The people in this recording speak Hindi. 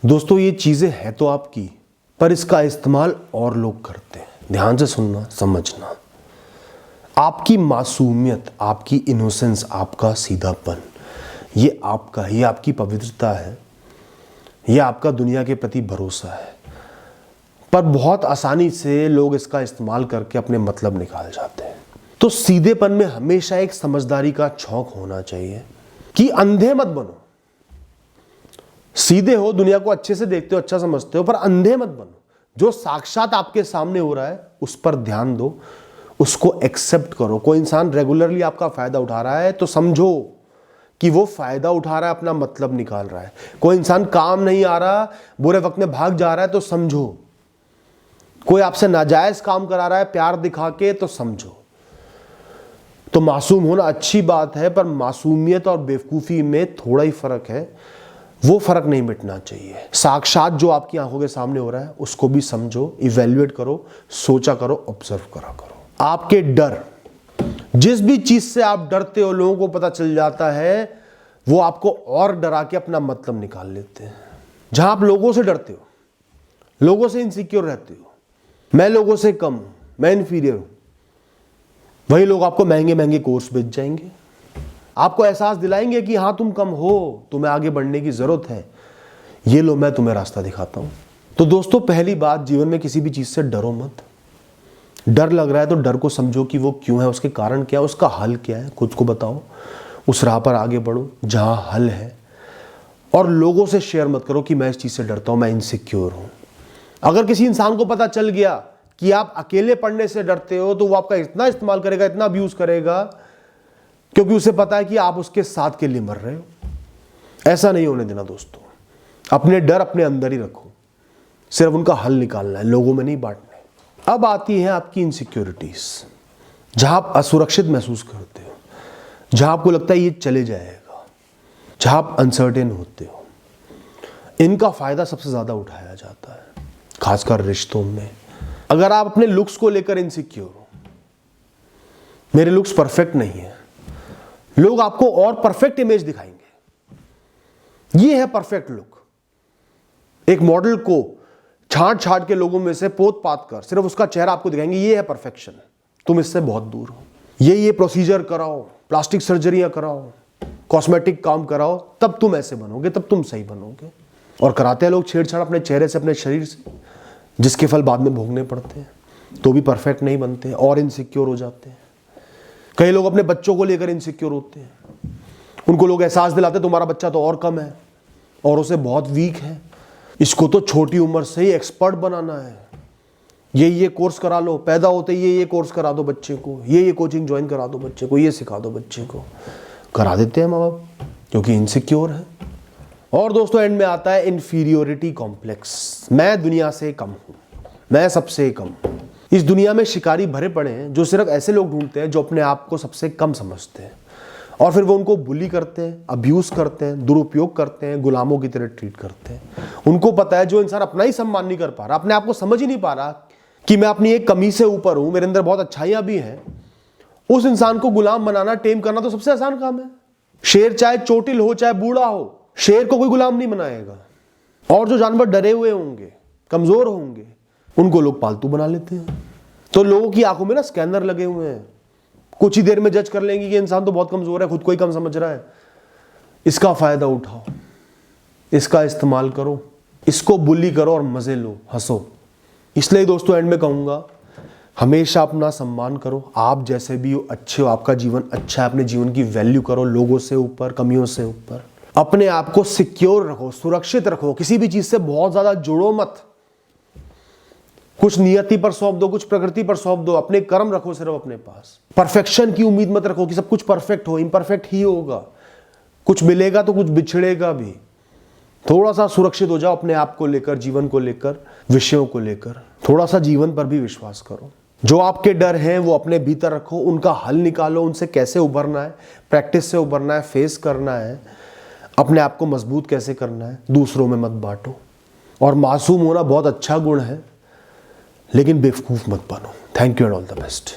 दोस्तों ये चीज़ें हैं तो आपकी, पर इसका इस्तेमाल और लोग करते हैं। ध्यान से सुनना, समझना। आपकी मासूमियत, आपकी इनोसेंस, आपका सीधापन, ये आपका, ये आपकी पवित्रता है, ये आपका दुनिया के प्रति भरोसा है। पर बहुत आसानी से लोग इसका इस्तेमाल करके अपने मतलब निकाल जाते हैं। तो सीधेपन में हमेशा एक समझदारी का छौंक होना चाहिए कि अंधे मत बनो। सीधे हो, दुनिया को अच्छे से देखते हो, अच्छा समझते हो, पर अंधे मत बनो। जो साक्षात आपके सामने हो रहा है उस पर ध्यान दो, उसको एक्सेप्ट करो। कोई इंसान रेगुलरली आपका फायदा उठा रहा है तो समझो कि वो फायदा उठा रहा है, अपना मतलब निकाल रहा है। कोई इंसान काम नहीं आ रहा, बुरे वक्त में भाग जा रहा है तो समझो। कोई आपसे नाजायज काम करा रहा है प्यार दिखा के तो समझो। तो मासूम होना अच्छी बात है, पर मासूमियत और बेवकूफ़ी में थोड़ा ही फर्क है। वो फर्क नहीं मिटना चाहिए। साक्षात जो आपकी आंखों के सामने हो रहा है उसको भी समझो, इवैल्यूएट करो, सोचा करो, ऑब्जर्व करा करो। आपके डर, जिस भी चीज से आप डरते हो लोगों को पता चल जाता है, वो आपको और डरा के अपना मतलब निकाल लेते हैं। जहां आप लोगों से डरते हो, लोगों से इनसिक्योर रहते हो, मैं लोगों से कम हूं, मैं इन्फीरियर हूं, वही लोग आपको महंगे महंगे कोर्स बेच जाएंगे, आपको एहसास दिलाएंगे कि हाँ तुम कम हो, तुम्हें आगे बढ़ने की जरूरत है, ये लो मैं तुम्हें रास्ता दिखाता हूं। तो दोस्तों पहली बात, जीवन में किसी भी चीज से डरो मत। डर लग रहा है तो डर को समझो कि वो क्यों है, उसके कारण क्या है, उसका हल क्या है, खुद को बताओ, उस राह पर आगे बढ़ो जहां हल है। और लोगों से शेयर मत करो कि मैं इस चीज से डरता हूं, मैं इनसिक्योर हूं। अगर किसी इंसान को पता चल गया कि आप अकेले पढ़ने से डरते हो तो वो आपका इतना इस्तेमाल करेगा, इतना अब्यूज करेगा, क्योंकि उसे पता है कि आप उसके साथ के लिए मर रहे हो। ऐसा नहीं होने देना दोस्तों। अपने डर अपने अंदर ही रखो, सिर्फ उनका हल निकालना है, लोगों में नहीं बांटना। अब आती है आपकी इनसिक्योरिटीज, जहां आप असुरक्षित महसूस करते हो, जहां आपको लगता है ये चले जाएगा, जहां आप अनसर्टेन होते हो। इनका फायदा सबसे ज्यादा उठाया जाता है, खासकर रिश्तों में। अगर आप अपने लुक्स को लेकर इनसिक्योर हो, मेरे लुक्स परफेक्ट नहीं है, लोग आपको और परफेक्ट इमेज दिखाएंगे। ये है परफेक्ट लुक। एक मॉडल को छांट छांट के लोगों में से पोत पात कर सिर्फ उसका चेहरा आपको दिखाएंगे, ये है परफेक्शन। तुम इससे बहुत दूर हो। ये प्रोसीजर कराओ, प्लास्टिक सर्जरियां कराओ, कॉस्मेटिक काम कराओ, तब तुम ऐसे बनोगे, तब तुम सही बनोगे। और कराते हैं लोग छेड़छाड़ अपने चेहरे से, अपने शरीर से, जिसके फल बाद में भोगने पड़ते हैं। तो भी परफेक्ट नहीं बनते और इनसिक्योर हो जाते हैं। कई लोग अपने बच्चों को लेकर इनसिक्योर होते हैं। उनको लोग एहसास दिलाते तुम्हारा बच्चा तो और कम है और उसे बहुत वीक है, इसको तो छोटी उम्र से ही एक्सपर्ट बनाना है, ये कोर्स करा लो, पैदा होते ये कोर्स करा दो बच्चे को, ये कोचिंग ज्वाइन करा दो बच्चे को, ये सिखा दो बच्चे को। करा देते हैं माँ बाप, क्योंकि इनसिक्योर है। और दोस्तों एंड में आता है इन्फीरियोरिटी कॉम्प्लेक्स। मैं दुनिया से कम हूं, मैं सबसे कम हूं। इस दुनिया में शिकारी भरे पड़े हैं जो सिर्फ ऐसे लोग ढूंढते हैं जो अपने आप को सबसे कम समझते हैं, और फिर वो उनको बुली करते हैं, अब्यूज करते हैं, दुरुपयोग करते हैं, गुलामों की तरह ट्रीट करते हैं। उनको पता है जो इंसान अपना ही सम्मान नहीं कर पा रहा, अपने आप को समझ ही नहीं पा रहा कि मैं अपनी एक कमी से ऊपर हूं, मेरे अंदर बहुत अच्छाइयां भी हैं, उस इंसान को गुलाम बनाना, टेम करना तो सबसे आसान काम है। शेर चाहे चोटिल हो चाहे बूढ़ा हो, शेर को कोई गुलाम नहीं बनाएगा। और जो जानवर डरे हुए होंगे, कमजोर होंगे, उनको लोग पालतू बना लेते हैं। तो लोगों की आंखों में ना स्कैनर लगे हुए हैं, कुछ ही देर में जज कर लेंगे कि इंसान तो बहुत कमजोर है, खुद को ही कम समझ रहा है। इसका फायदा उठाओ, इसका इस्तेमाल करो, इसको बुली करो और मजे लो, हंसो। इसलिए दोस्तों एंड में कहूंगा, हमेशा अपना सम्मान करो। आप जैसे भी हो अच्छे हो, आपका जीवन अच्छा है, अपने जीवन की वैल्यू करो, लोगों से ऊपर, कमियों से ऊपर। अपने आप को सिक्योर रखो, सुरक्षित रखो, किसी भी चीज से बहुत ज्यादा जुड़ो मत। कुछ नियति पर सौंप दो, कुछ प्रकृति पर सौंप दो, अपने कर्म रखो सिर्फ अपने पास। परफेक्शन की उम्मीद मत रखो कि सब कुछ परफेक्ट हो, इम्परफेक्ट ही होगा। कुछ मिलेगा तो कुछ बिछड़ेगा भी। थोड़ा सा सुरक्षित हो जाओ अपने आप को लेकर, जीवन को लेकर, विषयों को लेकर। थोड़ा सा जीवन पर भी विश्वास करो। जो आपके डर हैं वो अपने भीतर रखो, उनका हल निकालो, उनसे कैसे उभरना है, प्रैक्टिस से उभरना है, फेस करना है, अपने आप को मजबूत कैसे करना है, दूसरों में मत बांटो। और मासूम होना बहुत अच्छा गुण है, लेकिन बेवकूफ मत बनो। Thank you and all the best.